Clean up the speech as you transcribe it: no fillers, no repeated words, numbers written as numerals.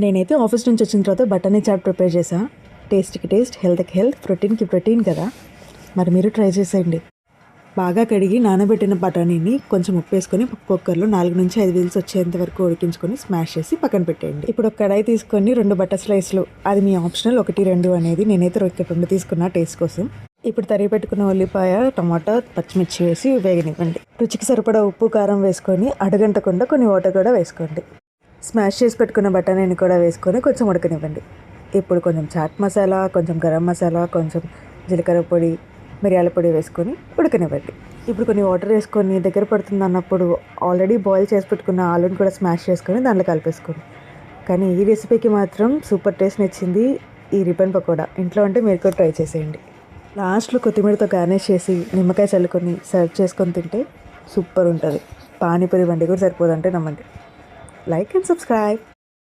నేనైతే ఆఫీస్ నుంచి వచ్చిన తర్వాత బఠానీ చాట్ ప్రిపేర్ చేసా. టేస్ట్కి టేస్ట్, హెల్త్కి హెల్త్, ప్రోటీన్కి ప్రోటీన్ కదా. మరి మీరు ట్రై చేసేయండి. బాగా కడిగి నానబెట్టిన బఠానీని కొంచెం ఉప్పు వేసుకొని కుక్కర్లో 4 నుంచి 5 విజిల్స్ వచ్చేంత వరకు ఉడికించుకొని స్మాష్ చేసి పక్కన పెట్టేయండి. ఇప్పుడు ఒక కడాయి తీసుకొని 2 బటర్ స్లైస్లు, అది మీ ఆప్షనల్, 1-2 అనేది, నేనైతే 2 తీసుకున్నా టేస్ట్ కోసం. ఇప్పుడు తరిగి పెట్టుకున్న ఉల్లిపాయ, టమాటా, పచ్చిమిర్చి వేసి వేగనివ్వండి. రుచికి సరిపడా ఉప్పు, కారం వేసుకొని అడగంటకుండా కొన్ని వాటర్ కూడా వేసుకోండి. స్మాష్ చేసి పెట్టుకున్న బఠానీని కూడా వేసుకొని కొంచెం ఉడకనివ్వండి. ఇప్పుడు కొంచెం చాట్ మసాలా, కొంచెం గరం మసాలా, కొంచెం జీలకర్ర పొడి, మిరియాల పొడి వేసుకొని ఉడకనివ్వండి. ఇప్పుడు కొన్ని వాటర్ వేసుకొని దగ్గర పడుతుంది అన్నప్పుడు ఆల్రెడీ బాయిల్ చేసి పెట్టుకున్న ఆలూని కూడా స్మాష్ చేసుకొని దాంట్లో కలిపేసుకోండి. కానీ ఈ రెసిపీకి మాత్రం సూపర్ టేస్ట్ నచ్చింది ఈ రిబ్బన్ పకోడా. ఇంట్లో అంటే మీరు కూడా ట్రై చేసేయండి. లాస్ట్లో కొత్తిమీరతో గార్నిష్ చేసి నిమ్మకాయ చల్లుకొని సర్వ్ చేసుకొని తింటే సూపర్ ఉంటుంది. పానీపూరి బండి కూడా సరిపోదంటే నమ్మండి. Like and subscribe.